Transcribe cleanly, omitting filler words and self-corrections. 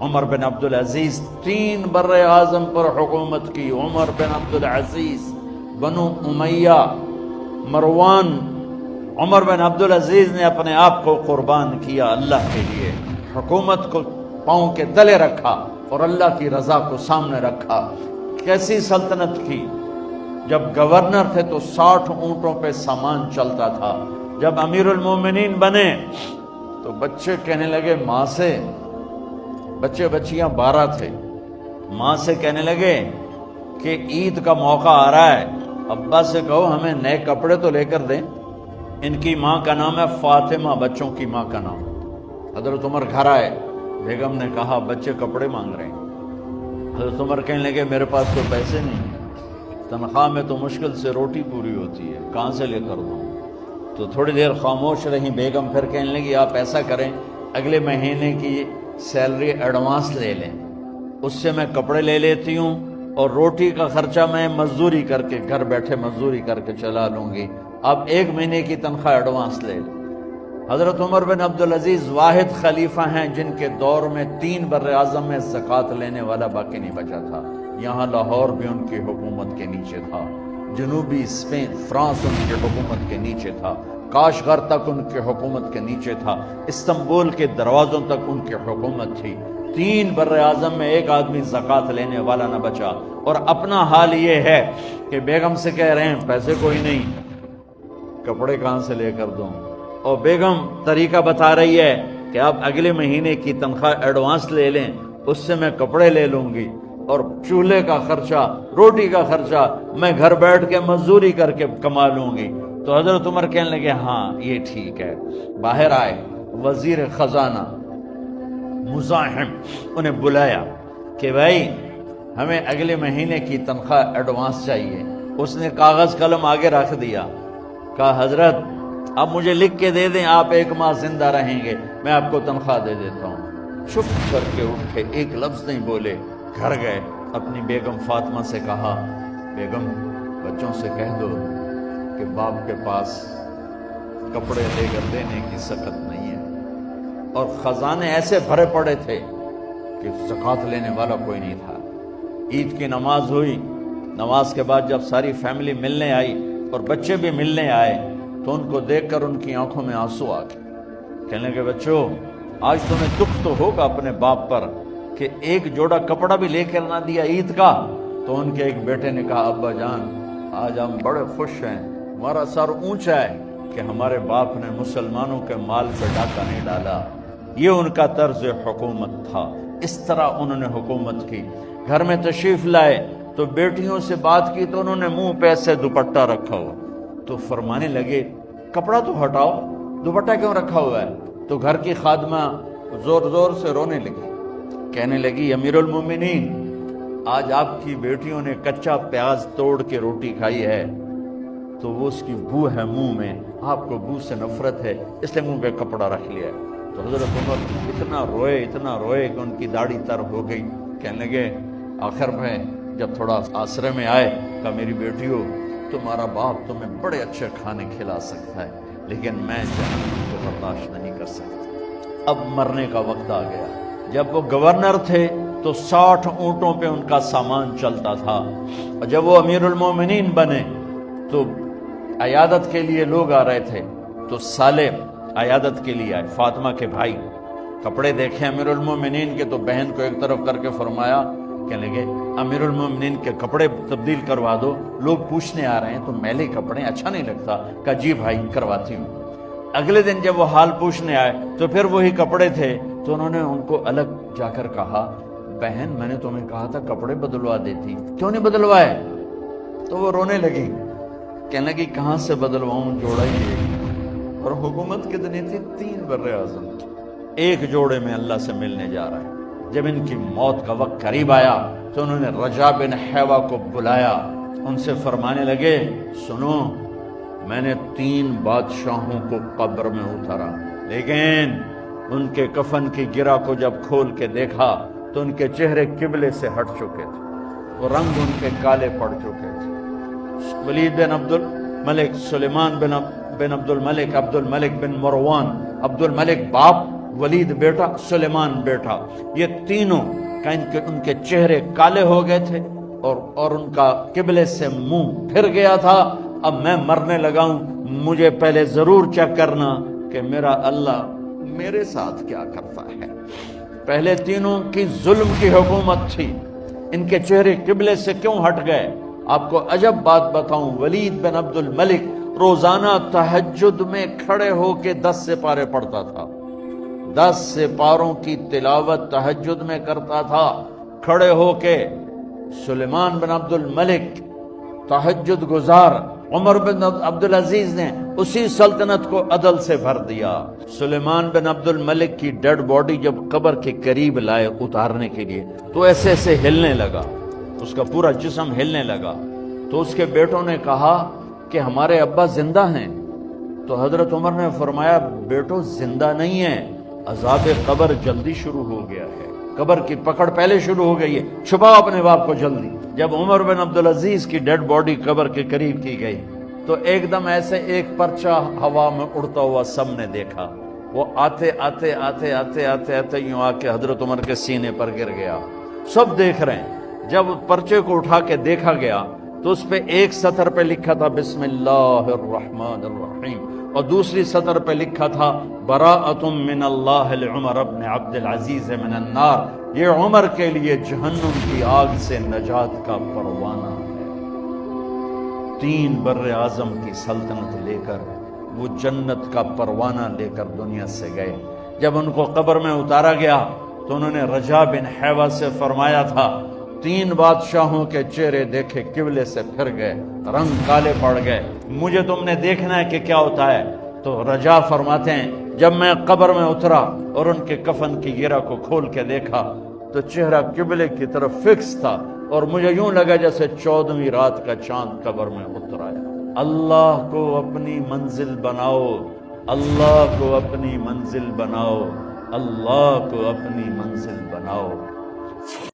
عمر بن عبدالعزیز 3 بر اعظم پر حکومت کی. عمر بن عبدالعزیز، بنو امیہ، مروان. عمر بن عبدالعزیز نے اپنے آپ کو قربان کیا اللہ کے لیے، حکومت کو پاؤں کے تلے رکھا اور اللہ کی رضا کو سامنے رکھا. کیسی سلطنت کی؟ جب گورنر تھے تو 60 اونٹوں پہ سامان چلتا تھا. جب امیر المومنین بنے تو بچے کہنے لگے ماں سے، بچے بچیاں 12 تھے، ماں سے کہنے لگے کہ عید کا موقع آ رہا ہے، ابا سے کہو ہمیں نئے کپڑے تو لے کر دیں. ان کی ماں کا نام ہے فاطمہ، بچوں کی ماں کا نام. حضرت عمر گھر آئے، بیگم نے کہا بچے کپڑے مانگ رہے ہیں. حضرت عمر کہنے لگے میرے پاس تو پیسے نہیں ہیں، تنخواہ میں تو مشکل سے روٹی پوری ہوتی ہے، کہاں سے لے کر دوں؟ تو تھوڑی دیر خاموش رہی بیگم، پھر کہنے لگی آپ ایسا کریں اگلے مہینے کی سیلری ایڈوانس لے لیں، اس سے میں کپڑے لے لیتی ہوں اور روٹی کا خرچہ میں مزدوری کر کے گھر بیٹھے مزدوری کر کے چلا لوں گی، آپ 1 مہینے کی تنخواہ ایڈوانس لے لیں. حضرت عمر بن عبدالعزیز واحد خلیفہ ہیں جن کے دور میں 3 بر اعظم میں زکوٰۃ لینے والا باقی نہیں بچا تھا. یہاں لاہور بھی ان کی حکومت کے نیچے تھا، جنوبی اسپین فرانس ان کی حکومت کے نیچے تھا، کاشغر تک ان کی حکومت کے نیچے تھا، استنبول کے دروازوں تک ان کی حکومت تھی. 3 بر اعظم میں ایک آدمی زکوٰۃ لینے والا نہ بچا. اور اپنا حال یہ ہے کہ بیگم سے کہہ رہے ہیں پیسے کوئی نہیں، کپڑے کہاں سے لے کر دوں؟ اور بیگم طریقہ بتا رہی ہے کہ آپ اگلے مہینے کی تنخواہ ایڈوانس لے لیں، اس سے میں کپڑے لے لوں گی اور چولہے کا خرچہ، روٹی کا خرچہ میں گھر بیٹھ کے مزدوری کر کے کما لوں گی. تو حضرت عمر کہنے لگے ہاں یہ ٹھیک ہے. باہر آئے وزیر خزانہ مزاحم، انہیں بلایا کہ بھائی ہمیں اگلے مہینے کی تنخواہ ایڈوانس چاہیے. اس نے کاغذ قلم آگے رکھ دیا، کہا حضرت اب مجھے لکھ کے دے دیں، آپ 1 ماہ زندہ رہیں گے، میں آپ کو تنخواہ دے دیتا ہوں. چپ کر کے اٹھے، ایک لفظ نہیں بولے. گھر گئے، اپنی بیگم فاطمہ سے کہا بیگم بچوں سے کہہ دو کہ باپ کے پاس کپڑے لے کر دینے کی سخت نہیں ہے. اور خزانے ایسے بھرے پڑے تھے کہ زکوٰۃ لینے والا کوئی نہیں تھا. عید کی نماز ہوئی، نماز کے بعد جب ساری فیملی ملنے آئی اور بچے بھی ملنے آئے تو ان کو دیکھ کر ان کی آنکھوں میں آنسو آ گئے. کہنے لگے بچوں آج تمہیں دکھ تو ہوگا اپنے باپ پر کہ ایک جوڑا کپڑا بھی لے کر نہ دیا عید کا. تو ان کے ایک بیٹے نے کہا ابا جان آج ہم بڑے خوش ہیں، ہمارا سر اونچا ہے کہ ہمارے باپ نے مسلمانوں کے مال پہ ڈاکہ نہیں ڈالا. یہ ان کا طرز حکومت تھا، اس طرح انہوں نے حکومت کی. گھر میں تشریف لائے تو بیٹیوں سے بات کی تو انہوں نے منہ پہ ایسے دوپٹہ رکھا ہوا. تو فرمانے لگے کپڑا تو ہٹاؤ، دوپٹہ کیوں رکھا ہوا ہے؟ تو گھر کی خادمہ زور زور سے رونے لگی، کہنے لگی امیر المومنین آج آپ کی بیٹیوں نے کچا پیاز توڑ کے روٹی کھائی ہے تو وہ اس کی بو ہے منہ میں، آپ کو بو سے نفرت ہے اس لیے منہ پہ کپڑا رکھ لیا ہے. تو حضرت عمر اتنا روئے کہ ان کی داڑھی تر ہو گئی. کہنے لگے آخر میں جب تھوڑا آسرے میں آئے کہا میری بیٹیوں تمہارا باپ تمہیں بڑے اچھے کھانے کھلا سکتا ہے لیکن میں جہنم کو برداشت نہیں کر سکتا. اب مرنے کا وقت آ گیا. جب وہ گورنر تھے تو 60 اونٹوں پہ ان کا سامان چلتا تھا، اور جب وہ امیر المومنین بنے تو عیادت کے لیے لوگ آ رہے تھے تو سالے عیادت کے لیے آئے. فاطمہ کے بھائی کپڑے دیکھے امیر المومنین کے تو بہن کو ایک طرف کر کے فرمایا، کہنے لگے امیر المومنین کے کپڑے تبدیل کروا دو، لوگ پوچھنے آ رہے ہیں تو میلے کپڑے اچھا نہیں لگتا. کہا جی بھائی کرواتی ہوں. اگلے دن جب وہ حال پوچھنے آئے تو پھر وہی کپڑے تھے تو انہوں نے ان کو الگ جا کر کہا بہن میں نے تمہیں کہا تھا کپڑے بدلوا دیتی، کیوں نہیں بدلوائے؟ تو وہ رونے لگی، کہنے لگی کہاں سے بدلواؤں، جوڑا ہی ایک، اور حکومت کتنی تھی 3 بر اعظم، ایک جوڑے میں اللہ سے ملنے جا رہا ہے. جب ان کی موت کا وقت قریب آیا تو انہوں نے رجا بن حیوہ کو بلایا، ان سے فرمانے لگے سنو میں نے 3 بادشاہوں کو قبر میں اتارا لیکن ان کے کفن کی گرہ کو جب کھول کے دیکھا تو ان کے چہرے قبلے سے ہٹ چکے تھے، وہ رنگ ان کے کالے پڑ چکے تھے. ولید بن عبد الملک، سلیمان بن عبد الملک، عبد الملک بن مروان، عبد الملک باپ، ولید بیٹا، سلیمان بیٹا، یہ تینوں کا ان کے چہرے کالے ہو گئے تھے اور ان کا قبلے سے منہ پھر گیا تھا۔ اب میں مرنے لگا ہوں، مجھے پہلے ضرور چیک کرنا کہ میرا اللہ میرے ساتھ کیا کرتا ہے۔ پہلے تینوں کی ظلم کی حکومت تھی، ان کے چہرے قبلے سے کیوں ہٹ گئے؟ آپ کو عجب بات بتاؤں، ولید بن عبد الملک روزانہ تہجد میں کھڑے ہو کے 10 سپارے پڑھتا تھا، 10 سپاروں کی تلاوت تہجد میں کرتا تھا کھڑے ہو کے۔ سلیمان بن عبد الملک تہجد گزار، عمر بن عبدالعزیز نے اسی سلطنت کو عدل سے بھر دیا۔ سلیمان بن عبد الملک کی ڈیڈ باڈی جب قبر کے قریب لائے اتارنے کے لیے تو ایسے ایسے ہلنے لگا، اس کا پورا جسم ہلنے لگا۔ تو اس کے بیٹوں نے کہا کہ ہمارے ابا زندہ ہیں۔ تو حضرت عمر نے فرمایا بیٹو زندہ نہیں ہے، عذاب قبر جلدی شروع ہو گیا ہے، قبر کی پکڑ پہلے شروع ہو گئی ہے، چھپاؤ اپنے باپ کو جلدی۔ جب عمر بن عبدالعزیز کی ڈیڈ باڈی قبر کے قریب کی گئی تو ایک دم ایسے ایک پرچہ ہوا میں اڑتا ہوا سب نے دیکھا، وہ آتے آتے آتے آتے آتے آتے یوں آ کے حضرت عمر کے سینے پر گر گیا۔ سب دیکھ رہے ہیں۔ جب پرچے کو اٹھا کے دیکھا گیا تو اس پہ ایک سطر پہ لکھا تھا بسم اللہ الرحمن الرحیم، اور دوسری سطر پہ لکھا تھا براءۃ من اللہ لعمر بن عبد العزیز من النار، یہ عمر کے لیے جہنم کی آگ سے نجات کا پروانہ ہے۔ 3 بر اعظم کی سلطنت لے کر وہ جنت کا پروانہ لے کر دنیا سے گئے۔ جب ان کو قبر میں اتارا گیا تو انہوں نے رجا بن حیوہ سے فرمایا تھا 3 بادشاہوں کے چہرے دیکھے قبلے سے پھر گئے، رنگ کالے پڑ گئے، مجھے تم نے دیکھنا ہے کہ کیا ہوتا ہے۔ تو رجا فرماتے ہیں جب میں قبر میں اترا اور ان کے کفن کی گرہ کو کھول کے دیکھا تو چہرہ قبلے کی طرف فکس تھا، اور مجھے یوں لگا جیسے 14ویں رات کا چاند قبر میں اتر آیا۔ اللہ کو اپنی منزل بناؤ، اللہ کو اپنی منزل بناؤ، اللہ کو اپنی منزل بناؤ۔